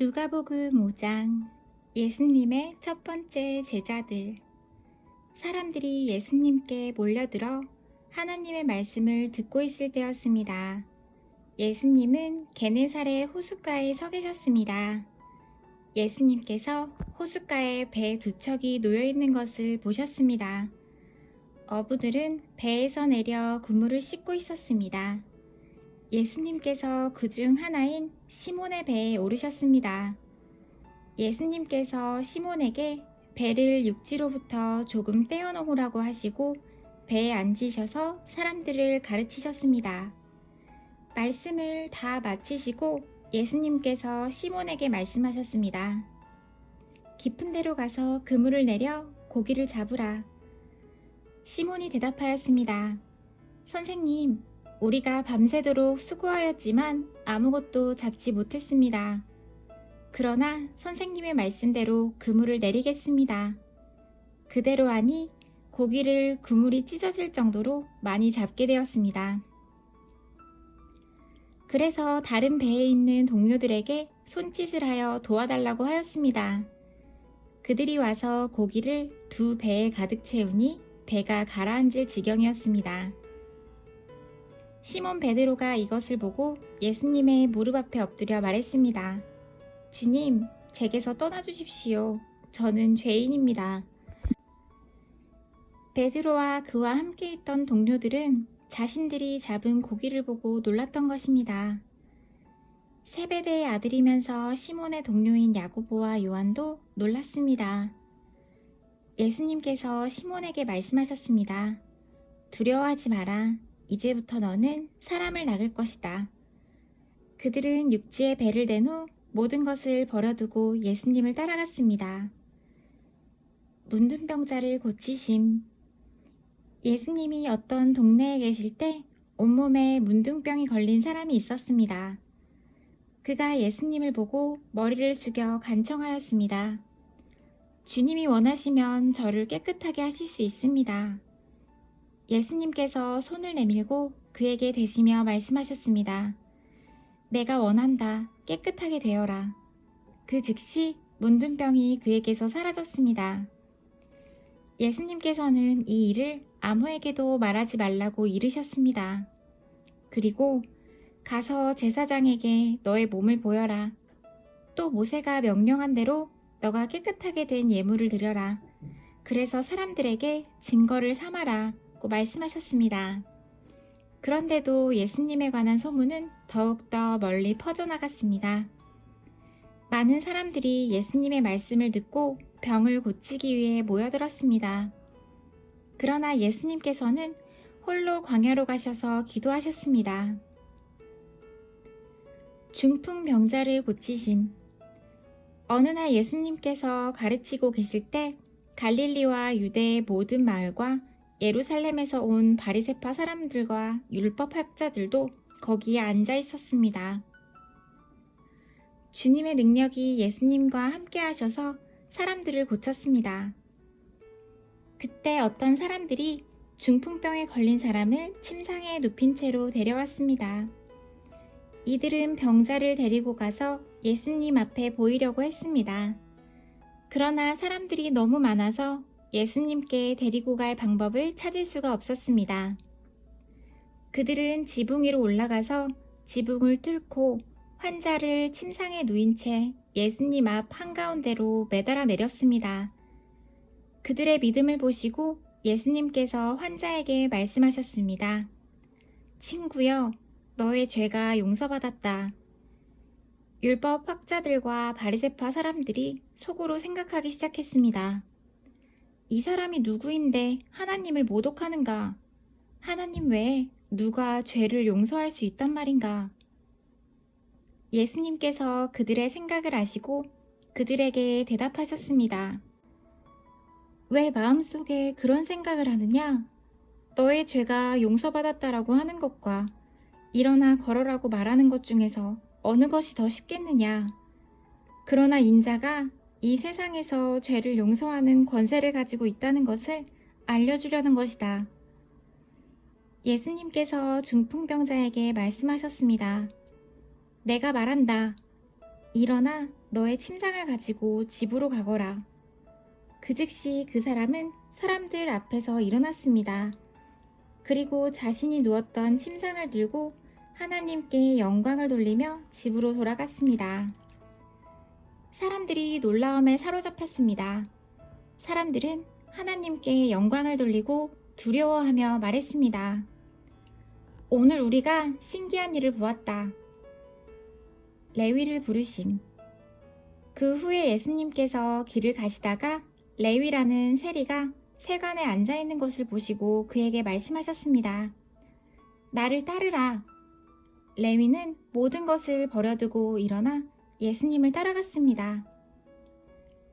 누가복음 5장. 예수님의 첫 번째 제자들. 사람들이 예수님께 몰려들어 하나님의 말씀을 듣고 있을 때였습니다. 예수님은 게네사렛 호숫가에 서 계셨습니다. 예수님께서 호숫가에 배 두 척이 놓여 있는 것을 보셨습니다. 어부들은 배에서 내려 그물을 씻고 있었습니다. 예수님께서 그중 하나인 시몬의 배에 오르셨습니다. 예수님께서 시몬에게 배를 육지로부터 조금 떼어놓으라고 하시고 배에 앉으셔서 사람들을 가르치셨습니다. 말씀을 다 마치시고 예수님께서 시몬에게 말씀하셨습니다. 깊은 데로 가서 그물을 내려 고기를 잡으라. 시몬이 대답하였습니다. 선생님, 우리가 밤새도록 수고하였지만 아무것도 잡지 못했습니다. 그러나 선생님의 말씀대로 그물을 내리겠습니다. 그대로 하니 고기를 그물이 찢어질 정도로 많이 잡게 되었습니다. 그래서 다른 배에 있는 동료들에게 손짓을 하여 도와달라고 하였습니다. 그들이 와서 고기를 두 배에 가득 채우니 배가 가라앉을 지경이었습니다. 시몬 베드로가 이것을 보고 예수님의 무릎 앞에 엎드려 말했습니다. 주님, 제게서 떠나주십시오. 저는 죄인입니다. 베드로와 그와 함께 있던 동료들은 자신들이 잡은 고기를 보고 놀랐던 것입니다. 세베대의 아들이면서 시몬의 동료인 야고보와 요한도 놀랐습니다. 예수님께서 시몬에게 말씀하셨습니다. 두려워하지 마라. 이제부터 너는 사람을 낚을 것이다. 그들은 육지에 배를 댄 후 모든 것을 버려두고 예수님을 따라갔습니다. 문둥병자를 고치심. 예수님이 어떤 동네에 계실 때 온몸에 문둥병이 걸린 사람이 있었습니다. 그가 예수님을 보고 머리를 숙여 간청하였습니다. 주님이 원하시면 저를 깨끗하게 하실 수 있습니다. 예수님께서 손을 내밀고 그에게 대시며 말씀하셨습니다. 내가 원한다. 깨끗하게 되어라. 그 즉시 문둥병이 그에게서 사라졌습니다. 예수님께서는 이 일을 아무에게도 말하지 말라고 이르셨습니다. 그리고 가서 제사장에게 너의 몸을 보여라. 또 모세가 명령한 대로 너가 깨끗하게 된 예물을 드려라. 그래서 사람들에게 증거를 삼아라. 말씀하셨습니다. 그런데도 예수님에 관한 소문은 더욱더 멀리 퍼져나갔습니다. 많은 사람들이 예수님의 말씀을 듣고 병을 고치기 위해 모여들었습니다. 그러나 예수님께서는 홀로 광야로 가셔서 기도하셨습니다. 중풍병자를 고치심. 어느 날 예수님께서 가르치고 계실 때 갈릴리와 유대의 모든 마을과 예루살렘에서 온 바리새파 사람들과 율법학자들도 거기에 앉아 있었습니다. 주님의 능력이 예수님과 함께 하셔서 사람들을 고쳤습니다. 그때 어떤 사람들이 중풍병에 걸린 사람을 침상에 눕힌 채로 데려왔습니다. 이들은 병자를 데리고 가서 예수님 앞에 보이려고 했습니다. 그러나 사람들이 너무 많아서 예수님께 데리고 갈 방법을 찾을 수가 없었습니다. 그들은 지붕 위로 올라가서 지붕을 뚫고 환자를 침상에 누인 채 예수님 앞 한가운데로 매달아 내렸습니다. 그들의 믿음을 보시고 예수님께서 환자에게 말씀하셨습니다. 친구여, 너의 죄가 용서받았다. 율법 학자들과 바리새파 사람들이 속으로 생각하기 시작했습니다. 이 사람이 누구인데 하나님을 모독하는가? 하나님 외에 누가 죄를 용서할 수 있단 말인가? 예수님께서 그들의 생각을 아시고 그들에게 대답하셨습니다. 왜 마음속에 그런 생각을 하느냐? 너의 죄가 용서받았다라고 하는 것과 일어나 걸어라고 말하는 것 중에서 어느 것이 더 쉽겠느냐? 그러나 인자가 이 세상에서 죄를 용서하는 권세를 가지고 있다는 것을 알려주려는 것이다. 예수님께서 중풍병자에게 말씀하셨습니다. 내가 말한다. 일어나 너의 침상을 가지고 집으로 가거라. 그 즉시 그 사람은 사람들 앞에서 일어났습니다. 그리고 자신이 누웠던 침상을 들고 하나님께 영광을 돌리며 집으로 돌아갔습니다. 사람들이 놀라움에 사로잡혔습니다. 사람들은 하나님께 영광을 돌리고 두려워하며 말했습니다. 오늘 우리가 신기한 일을 보았다. 레위를 부르심. 그 후에 예수님께서 길을 가시다가 레위라는 세리가 세관에 앉아 있는 것을 보시고 그에게 말씀하셨습니다. 나를 따르라. 레위는 모든 것을 버려두고 일어나 예수님을 따라갔습니다.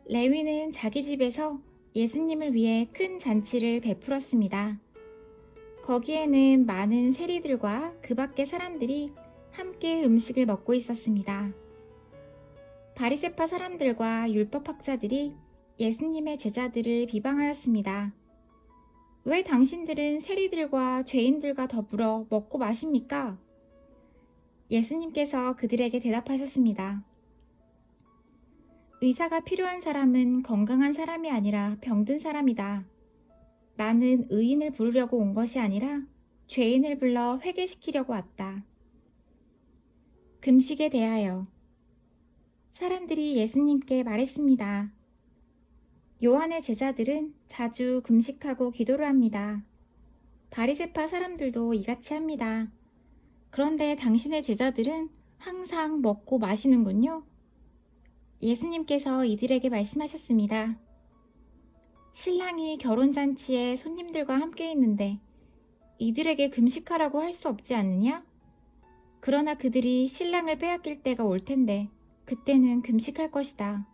레위는 자기 집에서 예수님을 위해 큰 잔치를 베풀었습니다. 거기에는 많은 세리들과 그 밖의 사람들이 함께 음식을 먹고 있었습니다. 바리새파 사람들과 율법학자들이 예수님의 제자들을 비방하였습니다. 왜 당신들은 세리들과 죄인들과 더불어 먹고 마십니까? 예수님께서 그들에게 대답하셨습니다. 의사가 필요한 사람은 건강한 사람이 아니라 병든 사람이다. 나는 의인을 부르려고 온 것이 아니라 죄인을 불러 회개시키려고 왔다. 금식에 대하여 사람들이 예수님께 말했습니다. 요한의 제자들은 자주 금식하고 기도를 합니다. 바리새파 사람들도 이같이 합니다. 그런데 당신의 제자들은 항상 먹고 마시는군요. 예수님께서 이들에게 말씀하셨습니다. 신랑이 결혼잔치에 손님들과 함께 있는데 이들에게 금식하라고 할 수 없지 않느냐? 그러나 그들이 신랑을 빼앗길 때가 올 텐데 그때는 금식할 것이다.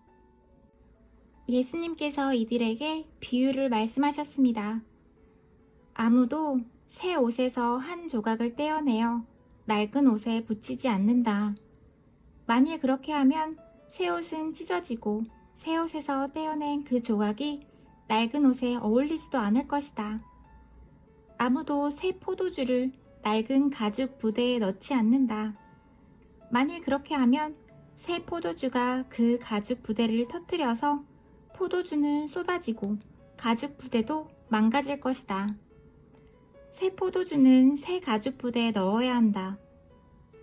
예수님께서 이들에게 비유를 말씀하셨습니다. 아무도 새 옷에서 한 조각을 떼어내어 낡은 옷에 붙이지 않는다. 만일 그렇게 하면 새 옷은 찢어지고 새 옷에서 떼어낸 그 조각이 낡은 옷에 어울리지도 않을 것이다. 아무도 새 포도주를 낡은 가죽 부대에 넣지 않는다. 만일 그렇게 하면 새 포도주가 그 가죽 부대를 터뜨려서 포도주는 쏟아지고 가죽 부대도 망가질 것이다. 새 포도주는 새 가죽 부대에 넣어야 한다.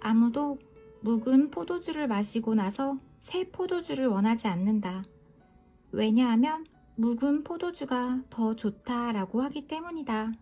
아무도 묵은 포도주를 마시고 나서 새 포도주를 원하지 않는다. 왜냐하면 묵은 포도주가 더 좋다라고 하기 때문이다.